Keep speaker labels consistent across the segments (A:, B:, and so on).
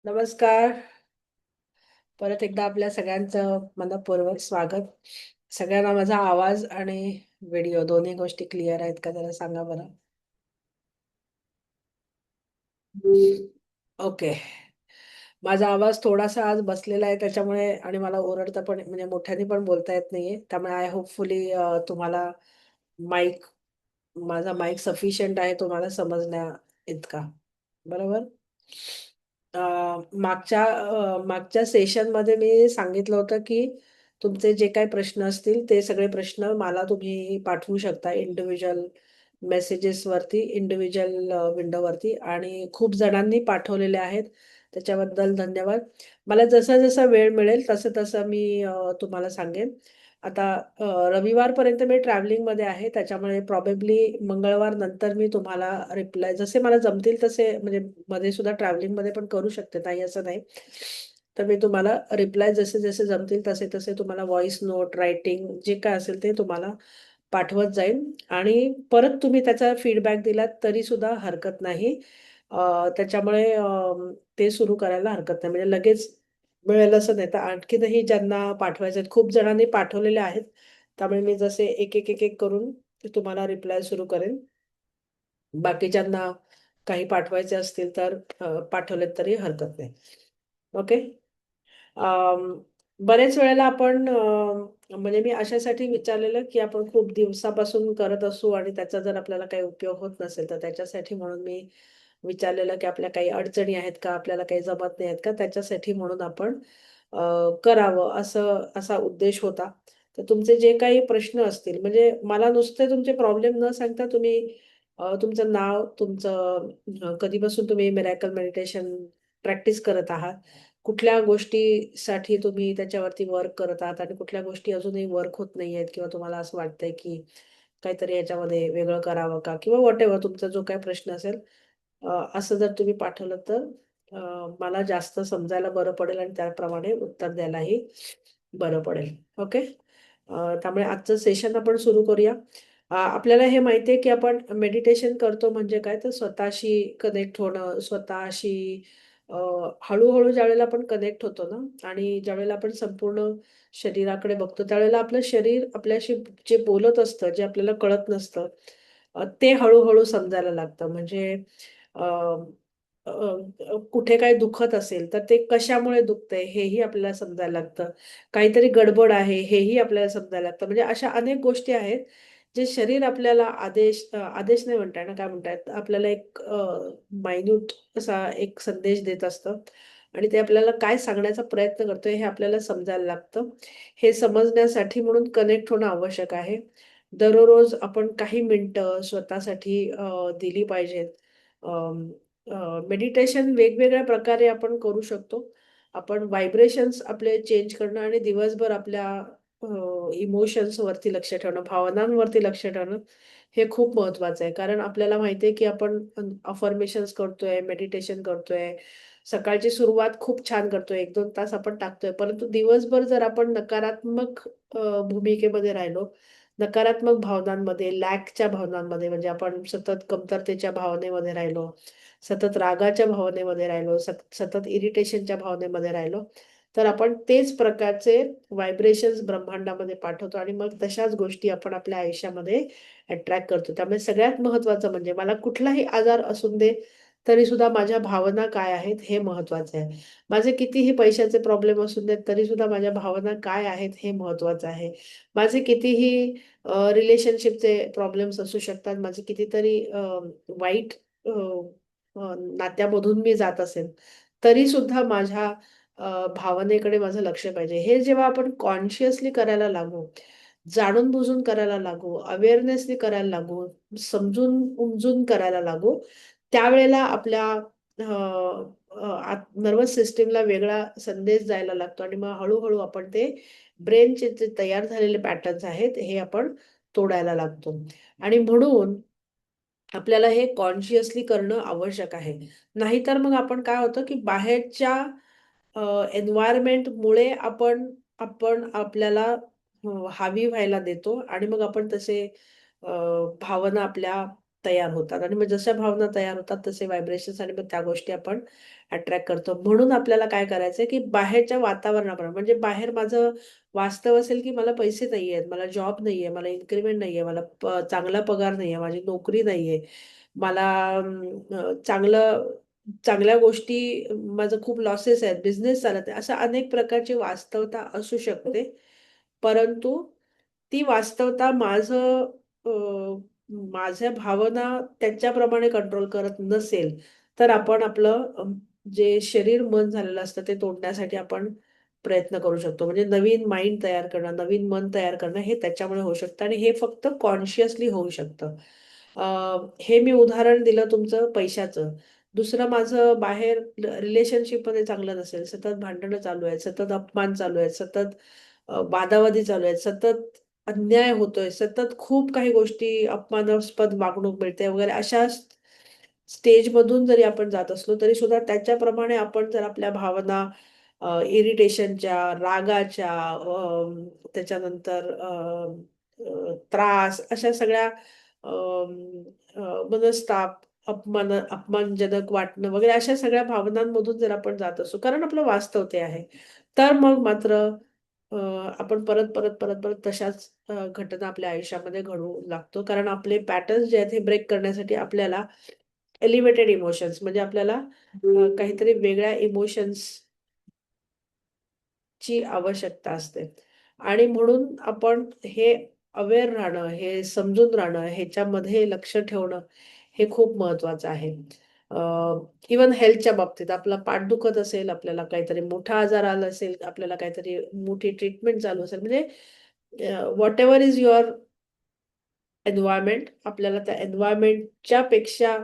A: नमस्कार. परत एकदा आपल्या सगळ्यांचं मनःपूर्वक स्वागत. सगळ्यांना माझा आवाज आणि व्हिडिओ दोन्ही गोष्टी क्लिअर आहेत का जरा सांगा बरं? ओके. माझा आवाज थोडासा आज बसलेला आहे त्याच्यामुळे आणि मला ओरडता पण म्हणजे मोठ्याने पण बोलता येत नाहीये. त्यामुळे आय होपफुली तुम्हाला माईक माझा माईक सफिशियंट आहे तुम्हाला समजण्या इतका. बरोबर? अ, मागच्या सेशनमध्ये मी सांगितलं होतं, की तुमचे जे काही प्रश्न असतील, ते सगळे प्रश्न मला तुम्ही पाठवू शकता इंडिव्हिज्युअल मेसेजेसवरती, इंडिव्हिज्युअल विंडोवरती आणि खूप जणांनी पाठवलेले आहेत. त्याच्याबद्दल धन्यवाद. मला जसा-जसा वेळ मिळेल तसं-तसं मी तुम्हाला सांगेन. आता रविवारपर्यंत मी ट्रॅव्हलिंगमध्ये आहे. त्याच्यामुळे प्रॉबेबली मंगळवार नंतर मी तुम्हाला रिप्लाय जसे मला जमतील तसे म्हणजे मध्ये सुद्धा ट्रॅव्हलिंगमध्ये पण करू शकते, नाही असं नाही. तर मी तुम्हाला रिप्लाय जसे-जसे जमतील तसे-तसे तुम्हाला व्हॉईस नोट, रायटिंग जे काय असेल ते तुम्हाला पाठवत जाईन आणि परत तुम्ही त्याचा फीडबॅक दिलात तरीसुद्धा हरकत नाही. त्याच्यामुळे ते सुरू करायला हरकत नाही. म्हणजे लगेच मिळेल असं नाही. तर आणखीनही ज्यांना पाठवायचे आहेत, खूप जणांनी पाठवलेले आहेत. त्यामुळे मी जसे एक करून तुम्हाला रिप्लाय सुरू करेन. बाकीच्यांना काही पाठवायचे असतील तर पाठवलेत तरी हरकत नाही. ओके. अं, बरेच वेळेला आपण म्हणजे मी अशासाठी विचारलेलं, की आपण खूप दिवसापासून करत असू आणि त्याचा जर आपल्याला काही उपयोग होत नसेल, तर त्याच्यासाठी म्हणून मी विचारलेलं, की आपल्या काही अडचणी आहेत का? आपल्याला काही जमत नाही आहेत का? त्याच्यासाठी म्हणून आपण करावं असा उद्देश होता. तर तुमचे जे काही प्रश्न असतील म्हणजे मला नुसते तुमचे प्रॉब्लेम न सांगता तुम्ही तुमचं नाव, तुमचं कधीपासून तुम्ही मिरेकल मेडिटेशन प्रॅक्टिस करत आहात. कुठल्या गोष्टीसाठी तुम्ही त्याच्यावरती वर्क करत आहात आणि कुठल्या गोष्टी अजूनही वर्क होत नाहीयेत किंवा तुम्हाला असं वाटतंय, की काहीतरी याच्यामध्ये वेगळं करावं का? किंवा व्हॉटएव्हर तुमचा जो काही प्रश्न असेल असं जर तुम्ही पाठवलं तर मला जास्त समजायला बरं पडेल आणि त्याप्रमाणे उत्तर द्यायलाही बरं पडेल. ओके. त्यामुळे आजचं सेशन आपण सुरू करूया. आपल्याला हे माहिती आहे, की आपण मेडिटेशन करतो म्हणजे काय तर स्वतःशी कनेक्ट होणं, स्वतःशी अ, हळू-हळू ज्यावेळेला आपण कनेक्ट होतो ना आणि ज्यावेळेला आपण संपूर्ण शरीराकडे बघतो, त्यावेळेला आपलं शरीर आपल्याशी जे बोलत असतं, जे आपल्याला कळत नसतं, ते हळू समजायला लागतं. म्हणजे अ, अ, कुठे काही दुखत असेल, तर ते कशामुळे दुखतंय हेही आपल्याला समजायला लागतं. काहीतरी गडबड आहे हेही आपल्याला समजायला लागतं. म्हणजे अशा अनेक गोष्टी आहेत, जे शरीर आपल्याला आदेश नाही म्हणता येणार, काय म्हणतात आपल्याला एक मायन्यूट असा एक संदेश देत असतं आणि ते आपल्याला काय सांगण्याचा प्रयत्न करतोय हे आपल्याला समजायला लागतं. हे समजण्यासाठी म्हणून कनेक्ट होणं आवश्यक आहे. दररोज आपण काही मिनिटं स्वतःसाठी दिली पाहिजेत. मेडिटेशन वेगवेगळ्या प्रकारे आपण करू शकतो. आपण व्हायब्रेशन्स आपले चेंज करणं आणि दिवसभर आपल्या इमोशन्सवरती लक्ष ठेवणं, भावनांवरती लक्ष ठेवणं, हे खूप महत्त्वाचं आहे. कारण आपल्याला माहिती आहे, की आपण अफर्मेशन्स करतोय, मेडिटेशन करतोय. सकाळची सुरुवात खूप छान करतोय. 1-2 तास आपण टाकतोय. परंतु दिवसभर जर आपण नकारात्मक भूमिकेमध्ये राहिलो, नकारात्मक भावनांमध्ये, लॅकच्या भावनांमध्ये म्हणजे आपण सतत कमतरतेच्या भावनेमध्ये राहिलो, सतत रागाच्या भावनेमध्ये राहिलो, सतत इरिटेशनच्या भावनेमध्ये राहिलो, तर आपण तेच प्रकारचे व्हायब्रेशन्स ब्रह्मांडामध्ये पाठवतो आणि मग तशाच गोष्टी आपण आपल्या आयुष्यामध्ये अट्रॅक्ट करतो. त्यामुळे सगळ्यात महत्त्वाचं म्हणजे मला कुठलाही आजार असून दे, तरीसुद्धा माझ्या भावना काय आहेत हे महत्त्वाचं आहे. माझे कितीही पैशाचे प्रॉब्लेम असून देत, तरीसुद्धा माझ्या भावना काय आहेत हे महत्त्वाचं आहे. माझे कितीही रिलेशनशिपचे प्रॉब्लेम्स असू शकतात. माझे कितीतरी वाईट अ, नात्यामधून मी जात असेल, तरीसुद्धा माझ्या भावनेकडे माझं लक्ष पाहिजे. हे जेव्हा आपण कॉन्शियसली करायला लागू, जाणून-बुजून करायला लागू, अवेअरनेसनी करायला लागू, समजून-उमजून करायला लागू, त्यावेळेला आपल्या अ, अ, नर्व्हस सिस्टमला वेगळा संदेश जायला लागतो आणि मग हळू आपण ते ब्रेनचे जे तयार झालेले पॅटर्न्स आहेत, हे आपण तोडायला लागतो आणि म्हणून आपल्याला हे कॉन्शियसली करणं आवश्यक आहे. नाहीतर मग आपण काय होतं, की बाहेरच्या एन्व्हायर्नमेंटमुळे आपण आपण आपल्याला हावी व्हायला देतो आणि मग आपण तसे अ, भावना आपल्या तयार होतात आणि मग जशा भावना तयार होतात तसे व्हायब्रेशन्स आणि मग त्या गोष्टी आपण अट्रॅक्ट करतो. म्हणून आपल्याला काय करायचंय, की बाहेरच्या वातावरणाप्रमाणे म्हणजे बाहेर माझं वास्तव असेल, की मला पैसे नाहीयेत, मला जॉब नाहीये, मला इन्क्रिमेंट नाहीये, मला चांगला पगार नाहीये, माझी नोकरी नाहीये. मला चांगल्या गोष्टी माझं खूप लॉसेस आहेत, बिझनेस चालत नाही. अशा अनेक प्रकारची वास्तवता असू शकते. परंतु ती वास्तवता अ, माझ्या भावना त्यांच्याप्रमाणे कंट्रोल करत नसेल, तर आपण आपलं जे शरीर, मन झालेलं असतं ते तोडण्यासाठी आपण प्रयत्न करू शकतो. म्हणजे नवीन माइंड तयार करणं, नवीन मन तयार करणं हे त्याच्यामुळे होऊ शकतं आणि हे फक्त कॉन्शियसली होऊ शकतं. अ, हे मी उदाहरण दिलं तुमचं पैशाचं. दुसरं माझं बाहेर रिलेशनशिपमध्ये चांगलं नसेल, सतत भांडणं चालू आहेत, सतत अपमान चालू आहेत, सतत वादावादी चालू आहेत, सतत अन्याय होतोय, सतत खूप काही गोष्टी अपमानास्पद वागणूक मिळते वगैरे अशा स्टेजमधून जरी आपण जात असलो, तरी सुद्धा त्याच्याप्रमाणे आपण जर आपल्या भावना इरिटेशनच्या, रागाच्या, त्याच्यानंतर त्रास अशा सगळ्या मनस्ताप, अपमानजनक वाटणं वगैरे अशा सगळ्या भावनांमधून जर आपण जात असू, कारण आपलं वास्तव ते आहे. तर मग मात्र अ, आपण परत, परत, परत, परत तशाच घटना आपल्या आयुष्यामध्ये घडवू लागतो. कारण आपले पॅटर्न्स जे आहेत हे ब्रेक करण्यासाठी आपल्याला एलिव्हेटेड इमोशन्स म्हणजे आपल्याला काहीतरी वेगळ्या इमोशन्स ची आवश्यकता असते आणि म्हणून आपण हे अवेअर राहणं, हे समजून राहणं, ह्याच्यामध्ये लक्ष ठेवणं, हे खूप महत्वाचं आहे. इव्हन हेल्थच्या बाबतीत आपला पाठ दुखत असेल, आपल्याला काहीतरी मोठा आजार आला असेल, आपल्याला काहीतरी मोठी ट्रीटमेंट चालू असेल, म्हणजे व्हॉटेव्हर इज युअर एन्व्हायर्नमेंट, आपल्याला त्या एन्व्हायर्नमेंटच्या पेक्षा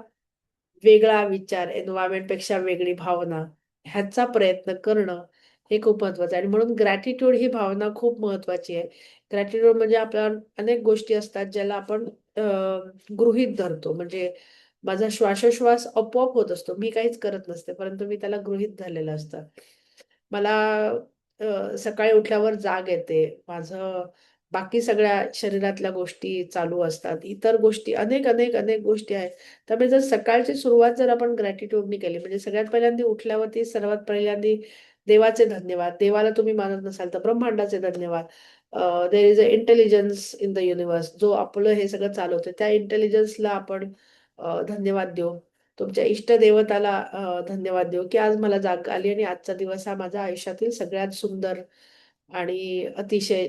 A: वेगळा विचार, एन्व्हायर्नमेंटपेक्षा वेगळी भावना, ह्याचा प्रयत्न करणं हे खूप महत्वाचं आहे आणि म्हणून ग्रॅटिट्यूड ही भावना खूप महत्वाची आहे. ग्रॅटिट्यूड म्हणजे आपल्या अनेक गोष्टी असतात ज्याला आपण गृहीत धरतो. म्हणजे माझा श्वासोश्वास आपोआप होत असतो. मी काहीच करत नसते, परंतु मी त्याला गृहीत धरलेलं असतं. मला सकाळी उठल्यावर जाग येते. माझं बाकी सगळ्या शरीरातल्या गोष्टी चालू असतात. इतर गोष्टी अनेक, अनेक, अनेक गोष्टी आहेत. त्यामुळे जर सकाळची सुरुवात जर आपण ग्रॅटिट्यूडनी केली, म्हणजे सगळ्यात पहिल्यांदा उठल्यावरती सर्वात पहिल्यांदा देवाचे धन्यवाद. देवाला तुम्ही मानत नसाल तर ब्रह्मांडाचे धन्यवाद. There is a intelligence in the universe जो आपलं हे सगळं चालवतं. त्या इंटेलिजन्सला आपण धन्यवाद देऊ. तुमच्या इष्टदेवताला धन्यवाद देऊ, की आज मला जाग आली आणि आजचा दिवस हा माझ्या आयुष्यातील सगळ्यात सुंदर आणि अतिशय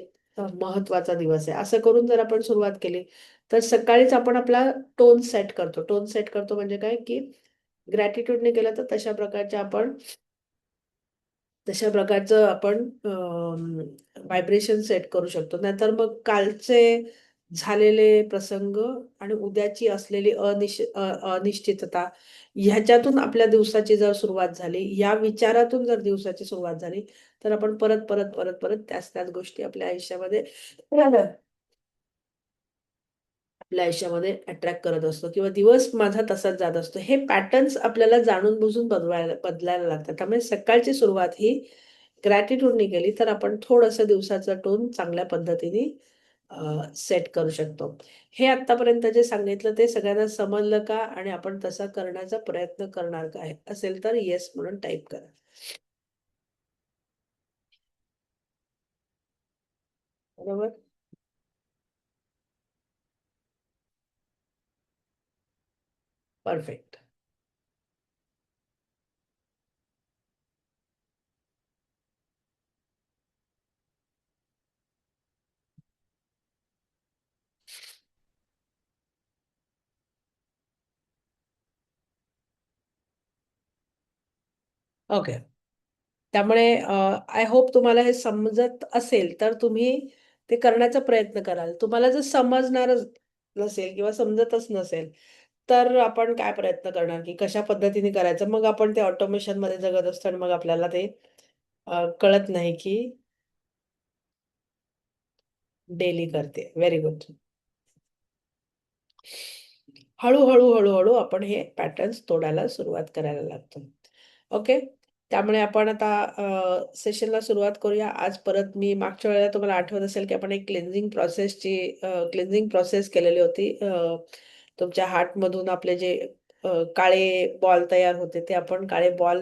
A: महत्वाचा दिवस आहे. असं करून जर आपण सुरुवात केली, तर सकाळीच आपण आपला टोन सेट करतो. टोन सेट करतो म्हणजे काय, की ग्रॅटिट्यूडने केलं तर तशा प्रकारचं आपण व्हायब्रेशन सेट करू शकतो. नाहीतर मग कालचे झालेले प्रसंग आणि उद्याची असलेली अनिश्चितता ह्याच्यातून आपल्या दिवसाची जर सुरुवात झाली, या विचारातून जर दिवसाची सुरुवात झाली, तर आपण परत, परत, परत, परत त्याच गोष्टी आपल्या आयुष्यामध्ये अट्रॅक्ट करत असतो किंवा दिवस माझा तसाच जात असतो. हे पॅटर्न्स आपल्याला जाणून-बुजून बदलायला लागतात. त्यामुळे सकाळची सुरुवात ही ग्रॅटिट्यूडनी केली, तर आपण थोडंसं दिवसाचा टोन चांगल्या पद्धतीने सेट करू शकतो. हे आत्तापर्यंत जे सांगितलं ते सगळ्यांना समजलं का? आणि आपण तसा करण्याचा प्रयत्न करणार काय? असेल तर येस म्हणून टाइप करा. बरोबर? परफेक्ट. ओके. त्यामुळे आय होप तुम्हाला हे समजत असेल, तर तुम्ही ते करण्याचा प्रयत्न कराल. तुम्हाला जर समजणारच नसेल किंवा समजतच नसेल, तर आपण काय प्रयत्न करणार, की कशा पद्धतीने करायचं? मग आपण ते ऑटोमेशनमध्ये जगत असतो आणि मग आपल्याला ते कळत नाही, की डेली करते. Very good. हळू-हळू, हळू-हळू आपण हे पॅटर्न्स तोडायला सुरुवात करायला लागतो. ओके. त्यामुळे आपण आता सेशनला सुरुवात करूया. आज परत मी मागच्या वेळेला तुम्हाला आठवत असेल, की आपण एक क्लेन्झिंग प्रोसेस केलेली होती. तुमच्या हार्टमधून आपले जे काळे बॉल तयार होते, ते आपण काळे बॉल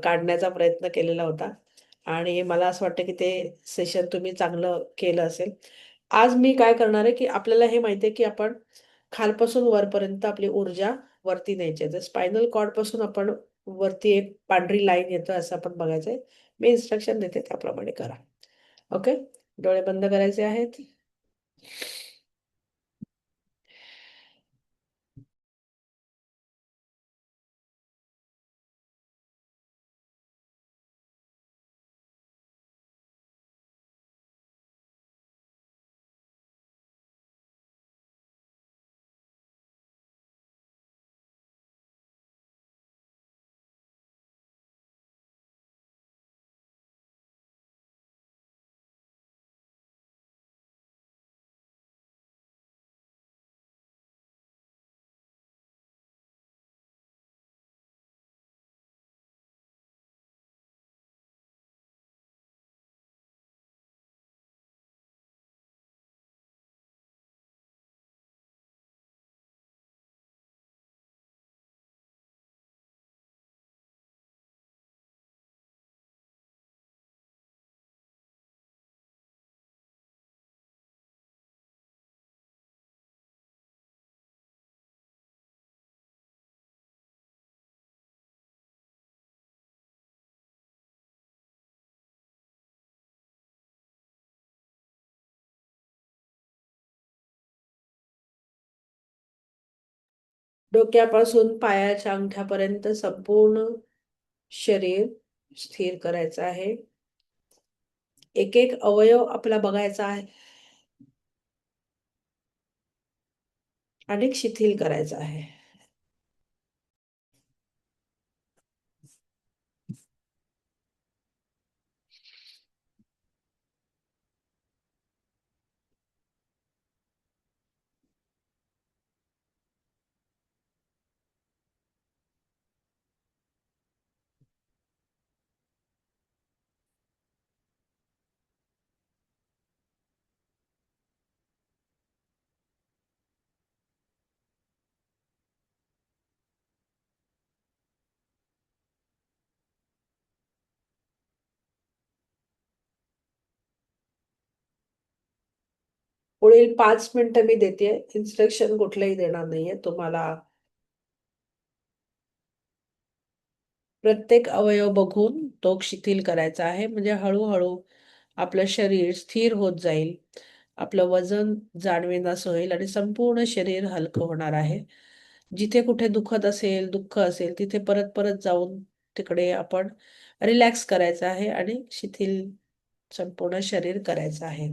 A: काढण्याचा प्रयत्न केलेला होता आणि मला असं वाटतं, की ते सेशन तुम्ही चांगलं केलं असेल. आज मी काय करणार आहे, की आपल्याला हे माहिती आहे, की आपण खालपासून वरपर्यंत आपली ऊर्जा वरती न्यायची आहे. तर स्पायनल कॉर्डपासून आपण वरती एक पांढरी लाईन येतोय असं आपण बघायचं आहे. मी इन्स्ट्रक्शन देते त्याप्रमाणे करा. ओके. डोळे बंद करायचे आहेत. डोक्यापासून पायाच्या अंगठ्यापर्यंत संपूर्ण शरीर स्थिर करायचं आहे. एक-एक अवयव आपला बघायचा आहे आणि शिथिल करायचा आहे. पुढील 5 मिनिटं मी देतेय. इन्स्ट्रक्शन कुठलंही देणार नाहीये. तुम्हाला प्रत्येक अवयव बघून तो शिथिल करायचा आहे. म्हणजे हळू-हळू आपलं शरीर स्थिर होत जाईल. आपलं वजन जाणवेनासं होईल आणि संपूर्ण शरीर हलकं होणार आहे. जिथे कुठे दुखत असेल, दुःख असेल, तिथे परत-परत जाऊन तिकडे आपण रिलॅक्स करायचं आहे आणि शिथिल संपूर्ण शरीर करायचं आहे.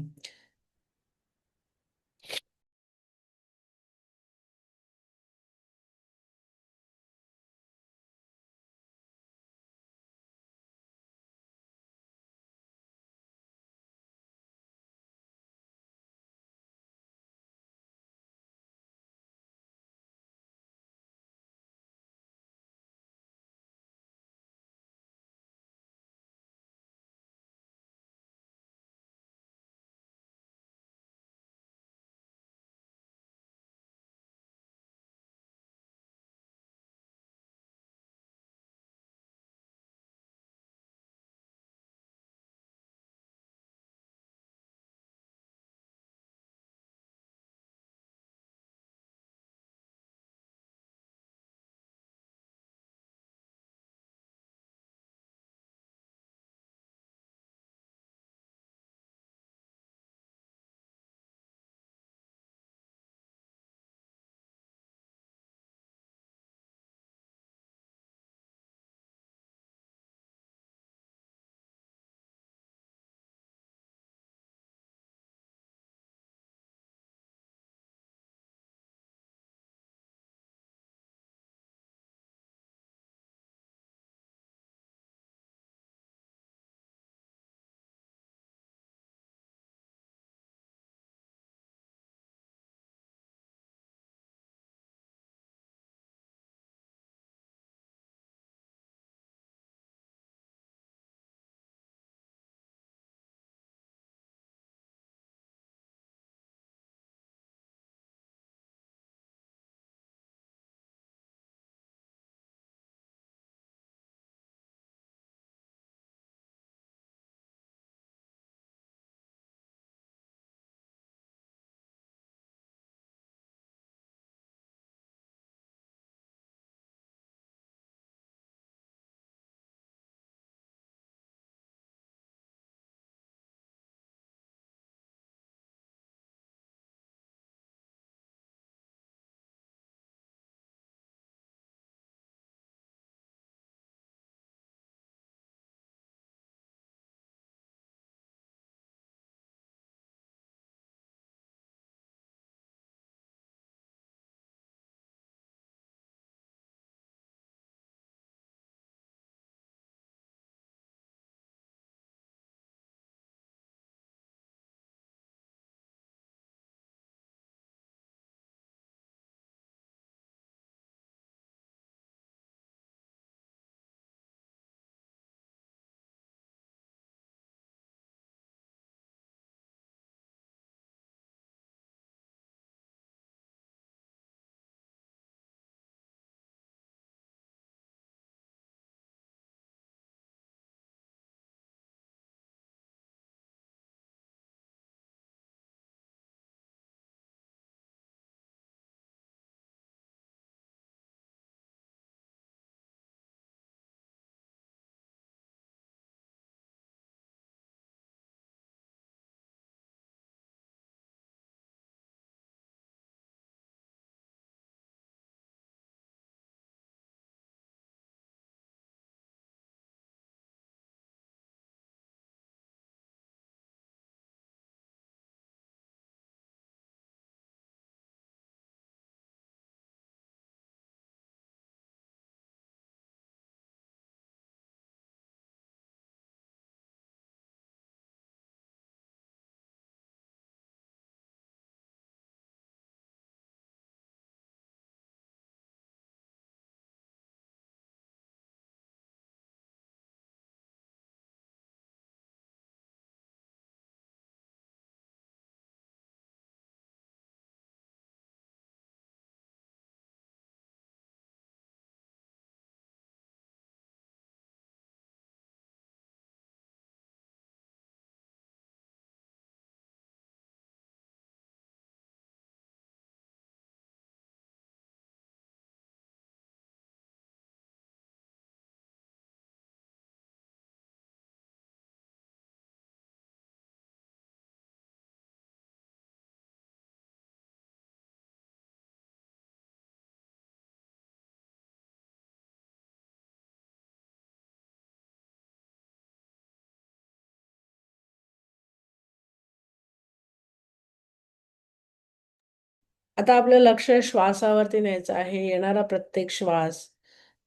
A: आता आपलं लक्ष श्वासावरती न्यायचं आहे. येणारा प्रत्येक श्वास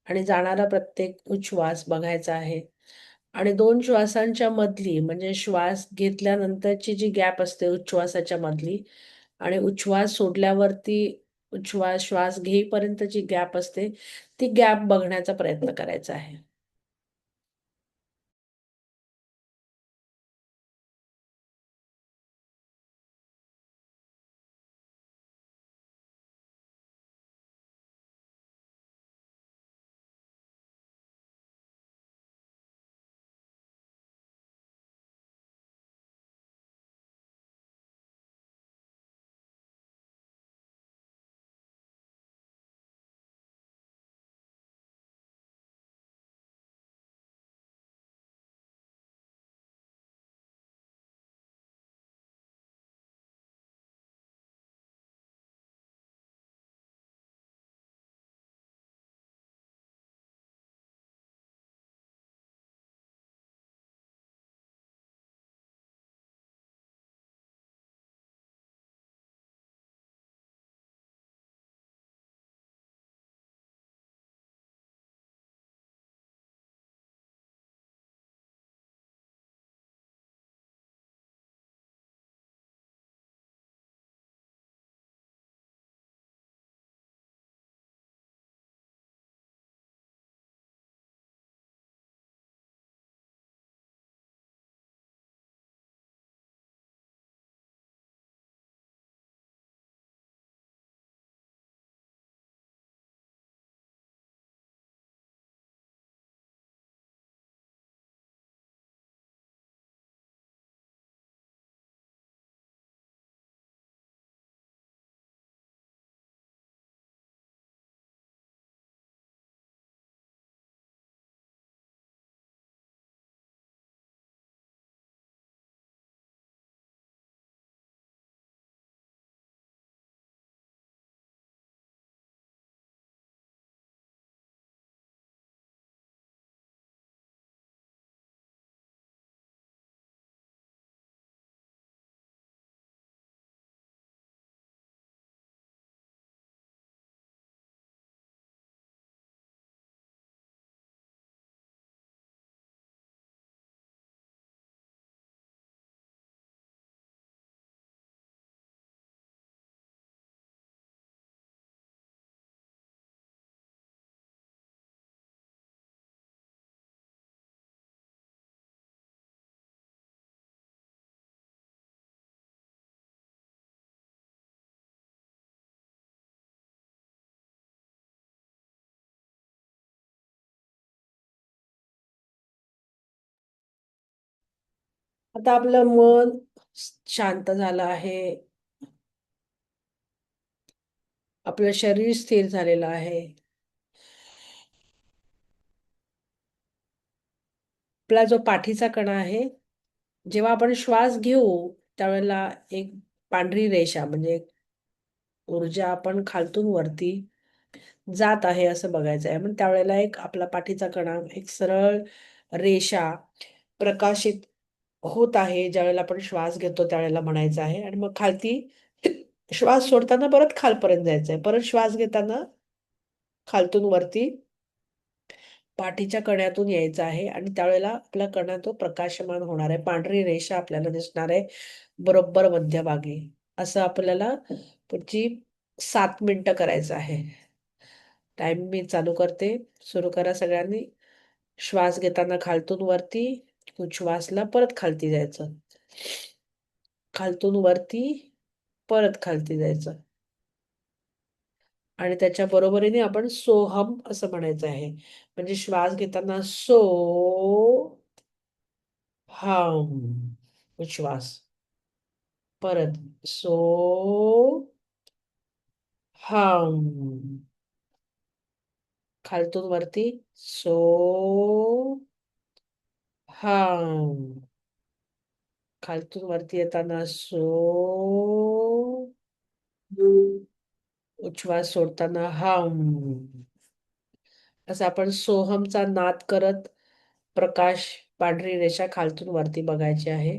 A: आणि जाणारा प्रत्येक उच्छ्वास बघायचा आहे. आणि 2 श्वासांच्या मधली म्हणजे श्वास घेतल्यानंतरची जी गॅप असते उच्छ्वासाच्या मधली आणि उच्छ्वास सोडल्यावरती श्वास घेईपर्यंतची गॅप असते, ती गॅप बघण्याचा प्रयत्न करायचा आहे. आता आपलं मन शांत झालं आहे. आपलं शरीर स्थिर झालेलं आहे. आपला जो पाठीचा कणा आहे, जेव्हा आपण श्वास घेऊ, त्यावेळेला एक पांढरी रेषा म्हणजे ऊर्जा आपण खालतून वरती जात आहे असं बघायचं आहे. मग त्यावेळेला एक आपला पाठीचा कणा, एक सरळ रेषा प्रकाशित होत आहे. ज्यावेळेला आपण श्वास घेतो त्यावेळेला म्हणायचं आहे आणि मग खालती श्वास सोडताना परत खालपर्यंत जायचंय. परत श्वास घेताना खालतून वरती पाठीच्या कण्यातून यायचा आहे आणि त्यावेळेला आपला कणा तो प्रकाशमान होणार आहे. पांढरी रेषा आपल्याला दिसणार आहे बरोबर मध्यभागी. असं आपल्याला पुढची 7 मिनिटं करायचं आहे. टाइम मी चालू करते. सुरू करा सगळ्यांनी. श्वास घेताना खालतून वरती, उच्छ्वासला परत खालती जायचं. खालतून वरती, परत खालती जायचं. आणि त्याच्या बरोबरीने आपण सोहम असं म्हणायचं आहे. म्हणजे श्वास घेताना सो हम उच्छ्वास. परत सो हम. खालतून वरती सो हम. खालतून वरती येताना सो उच्छ्वास सोडताना हम. असं आपण सोहमचा नाद करत प्रकाश पांढरी रेषा खालतून वरती बघायची आहे.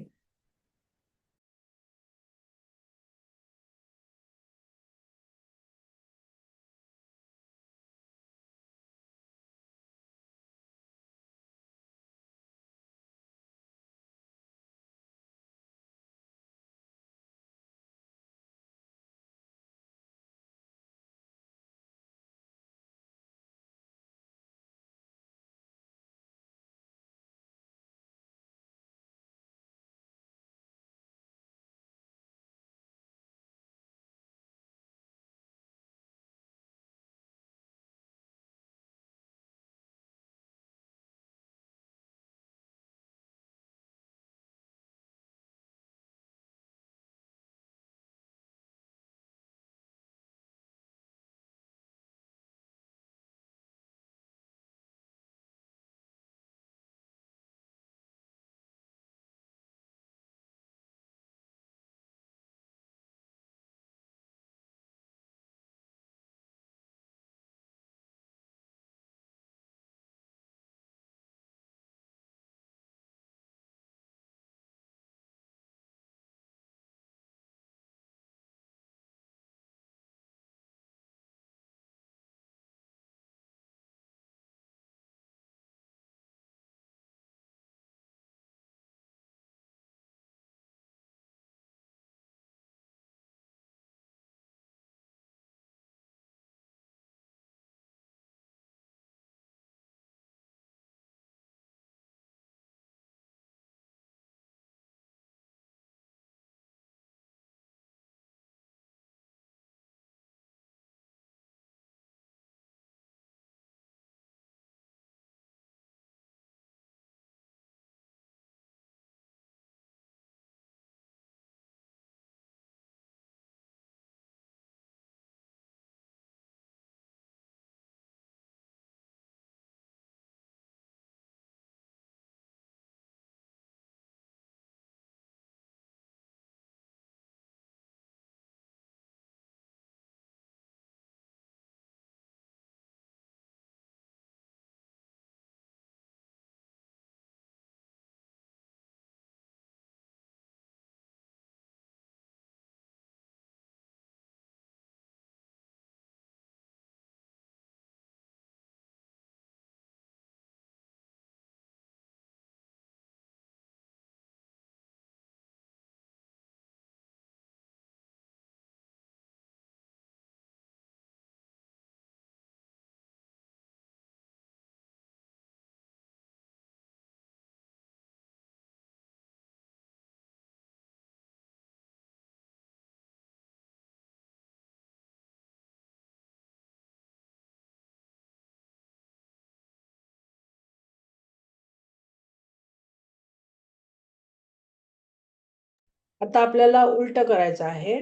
A: आता आपल्याला उलट करायचं आहे.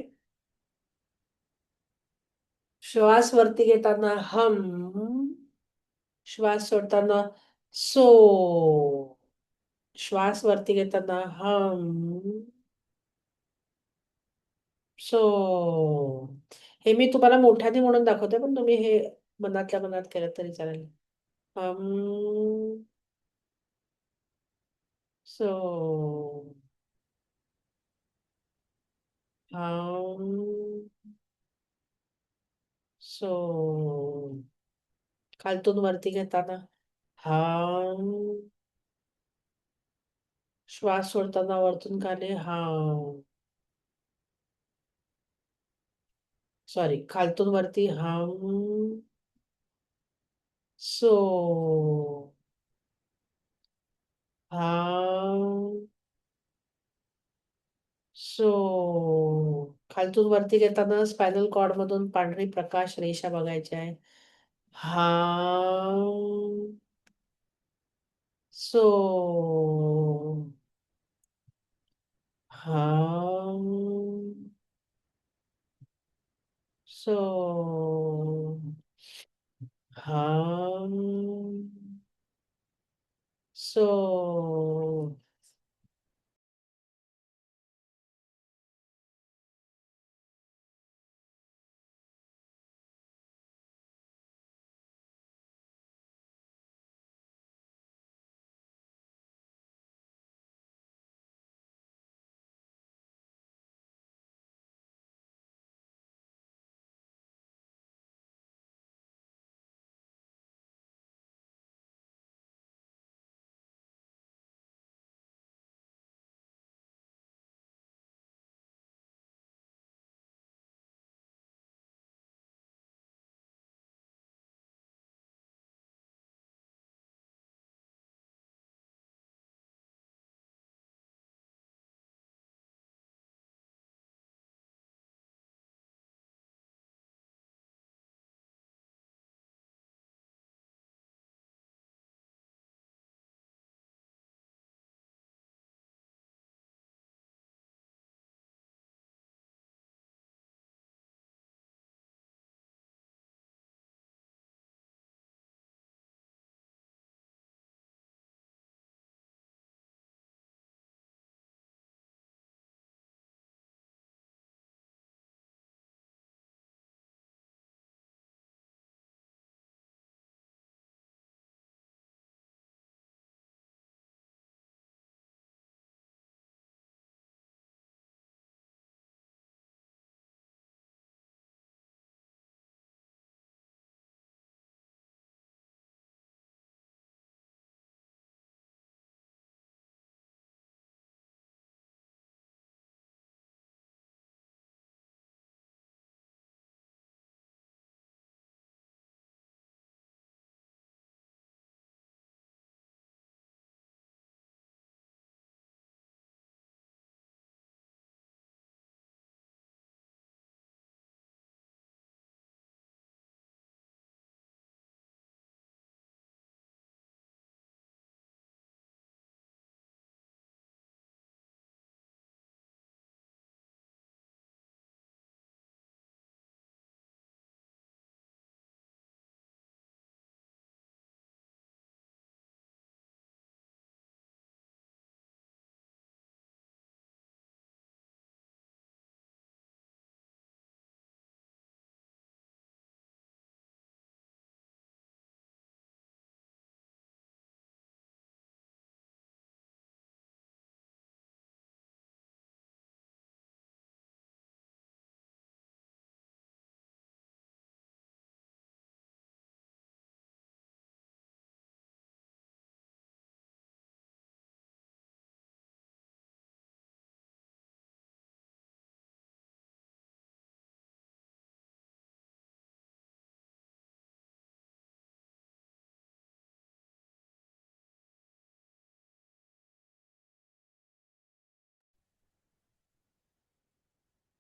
A: श्वास वरती घेताना हम, श्वास सोडताना सो. श्वास वरती घेताना हम, सो. हे मी तुम्हाला मोठ्याने म्हणून दाखवते, पण तुम्ही हे मनातल्या मनात केलं तरी चालेल. हम, सो. हम, सो. खालतून वरती घेताना हम, श्वास सोडताना वरतून खाली हम. सॉरी, खालतून वरती हम, सो. हम, सो. खालतून वरती घेताना स्पायनल कॉर्ड मधून पांढरी प्रकाश रेषा बघायची आहे. हम, सो. हम, सो. हम, सो.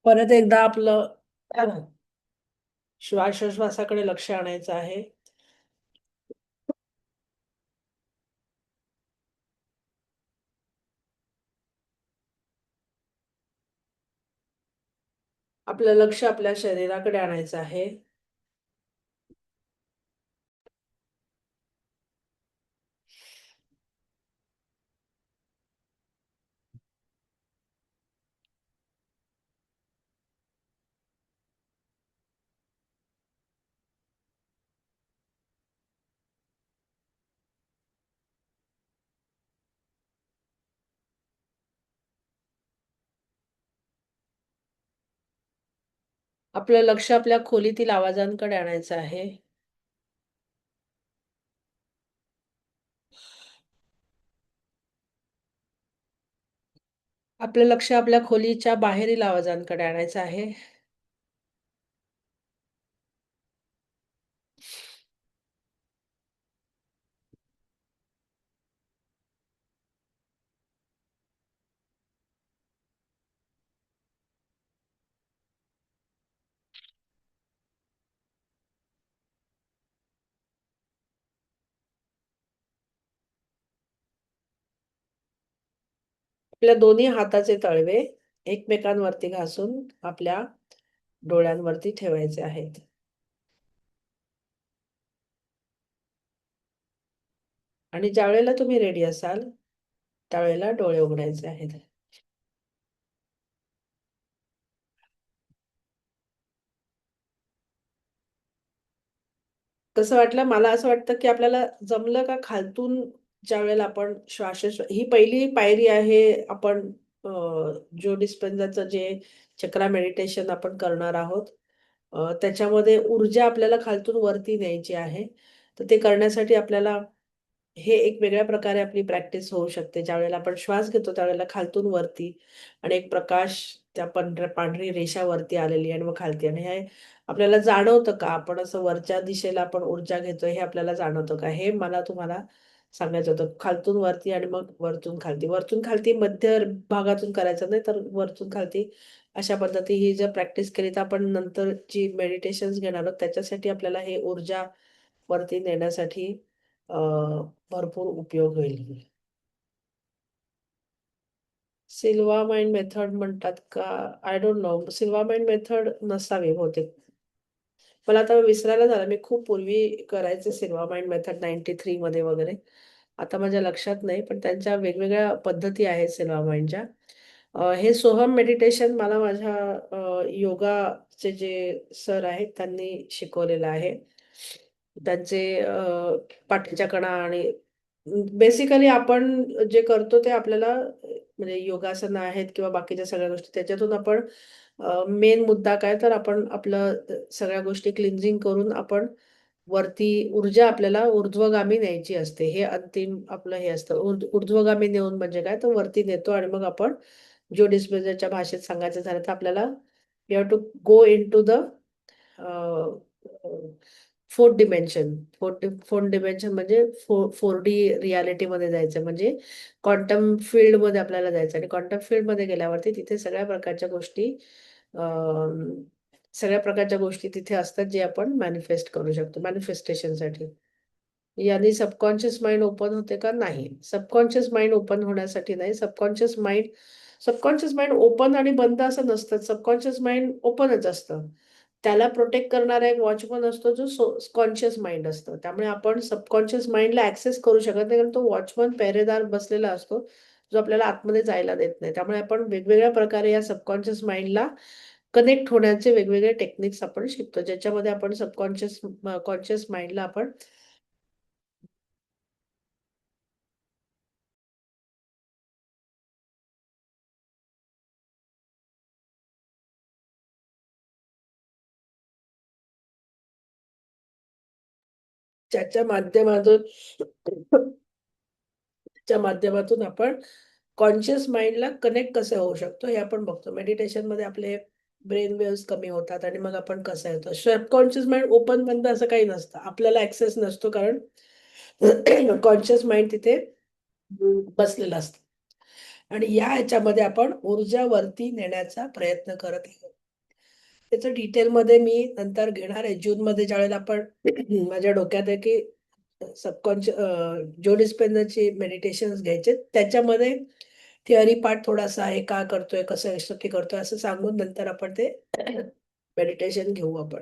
A: परत एकदा आपलं श्वासोश्वासाकडे लक्ष आणायचं आहे. आपलं लक्ष आपल्या शरीराकडे आणायचं आहे. आपलं लक्ष आपल्या खोलीतील आवाजांकडे आणायचं आहे. आपलं लक्ष आपल्या खोलीच्या बाहेरील आवाजांकडे आणायचं आहे. आपल्या दोन्ही हाताचे तळवे एकमेकांवरती घासून आपल्या डोळ्यांवरती ठेवायचे आहेत. आणि ज्यावेळेला तुम्ही रेडी असाल, त्यावेळेला डोळे उघडायचे आहेत. कसं वाटलं? मला असं वाटतं, की आपल्याला जमलं का खालतून ज्यावेळेला आपण ही पहिली पायरी आहे. आपण अ, जो डिस्पेन्झाचं जे चक्रा मेडिटेशन आपण करणार आहोत. त्याच्यामध्ये ऊर्जा आपल्याला खालतून वरती न्यायची आहे. तर ते करण्यासाठी आपल्याला हे एक वेगळ्या प्रकारे आपली प्रॅक्टिस होऊ शकते. ज्यावेळेला आपण श्वास घेतो त्यावेळेला खालतून वरती आणि एक प्रकाश त्या पांढरी रेषा वरती आलेली आणि मग खालती आणि हे आपल्याला जाणवतं का? आपण असं वरच्या दिशेला आपण ऊर्जा घेतोय हे आपल्याला जाणवतं का? हे मला तुम्हाला सांगायचं होतं. खालतून वरती आणि मग वरतून खालती. वरतून खालती मध्य भागातून करायचं नाही तर वरतून खालती अशा पद्धती ही जर प्रॅक्टिस केली तर आपण नंतर जी मेडिटेशन्स घेणार आहोत त्याच्यासाठी आपल्याला हे ऊर्जा वरती नेण्यासाठी अ, भरपूर उपयोग होईल. सिल्वा माइंड मेथड म्हणतात का? I don't know. Silva mind method नसावी बहुतेक. मला आता विसरायला झालं. मी खूप पूर्वी करायचे सिल्वा माइंड मेथड 93 मध्ये वगैरे. आता माझ्या लक्षात नाही. पण त्यांच्या वेगवेगळ्या पद्धती आहेत सिल्वा माइंडच्या. हे सोहम मेडिटेशन मला माझ्या योगाचे जे सर आहेत त्यांनी शिकवलेलं आहे. त्यांचे पाठीच्या कणा आणि बेसिकली आपण जे करतो ते आपल्याला म्हणजे योगासनं आहेत किंवा बाकीच्या सगळ्या गोष्टी त्याच्यातून आपण मेन मुद्दा काय तर आपण आपलं सगळ्या गोष्टी क्लिन्झिंग करून आपण वरती ऊर्जा आपल्याला ऊर्ध्वगामी न्यायची असते. हे अंतिम आपलं हे असतं. ऊर्ध्वगामी नेऊन म्हणजे काय तर वरती नेतो आणि मग आपण जो डिस्पेन्सरच्या भाषेत सांगायचं झालं तर आपल्याला you have to go into the fourth dimension. Fourth dimension म्हणजे 4D रिॲलिटीमध्ये जायचं म्हणजे क्वांटम फील्डमध्ये आपल्याला जायचं आणि क्वांटम फील्डमध्ये गेल्यावरती तिथे सगळ्या प्रकारच्या गोष्टी तिथे असतात जे आपण मॅनिफेस्ट करू शकतो मॅनिफेस्टेशनसाठी. याने सबकॉन्शियस माइंड ओपन होते का? नाही. सबकॉन्शियस माइंड ओपन होण्यासाठी नाही. सबकॉन्शियस माइंड ओपन आणि बंद असं नसतं. सबकॉन्शियस माइंड ओपनच असतं. त्याला प्रोटेक्ट करणारा एक वॉचमन असतो जो कॉन्शियस माइंड असतं. त्यामुळे आपण सबकॉन्शियस माइंडला ॲक्सेस करू शकत नाही कारण तो वॉचमन पहरेदार बसलेला असतो, जो आपल्याला आतमध्ये जायला देत नाही. त्यामुळे आपण वेगवेगळ्या प्रकारे या सबकॉन्शियस माइंडला कनेक्ट होण्याचे वेगवेगळे टेक्निक्स आपण शिकतो. ज्याच्यामध्ये आपण कॉन्शियस माइंडला आपण ज्याच्या माध्यमातून च्या माध्यमातून आपण कॉन्शियस माइंडला कनेक्ट कसं होऊ शकतो हे आपण बघतो. मेडिटेशनमध्ये आपले ब्रेन वेव्हज कमी होतात आणि मग आपण कसं येतो. सबकॉन्शियस माइंड ओपन बंद असं काही नसतं. आपल्याला ॲक्सेस नसतो कारण कॉन्शियस माइंड तिथे बसलेलं असतं. आणि या ह्याच्यामध्ये आपण ऊर्जा वरती नेण्याचा प्रयत्न करत आहोत. त्याचं डिटेलमध्ये मी नंतर घेणार आहे. जूनमध्ये ज्यावेळेला आपण माझ्या डोक्यात आहे की जो डिस्पेन्सरचे मेडिटेशन्स घ्यायचे त्याच्यामध्ये थिअरी पार्ट थोडासा आहे, का करतोय, कसं एक्स्ट्रक्टली करतोय असं सांगून नंतर आपण ते मेडिटेशन घेऊ आपण.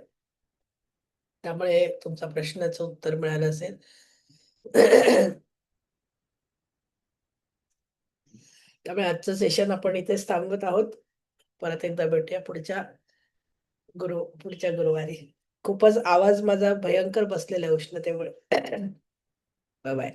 A: त्यामुळे तुमचा प्रश्नाचं उत्तर मिळालं असेल. त्यामुळे आजचं सेशन आपण इथेच थांबवत आहोत. परत एकदा भेटूया पुढच्या गुरुवारी. खूपच आवाज माझा भयंकर बसलेला आहे उष्णतेमुळे. Bye bye.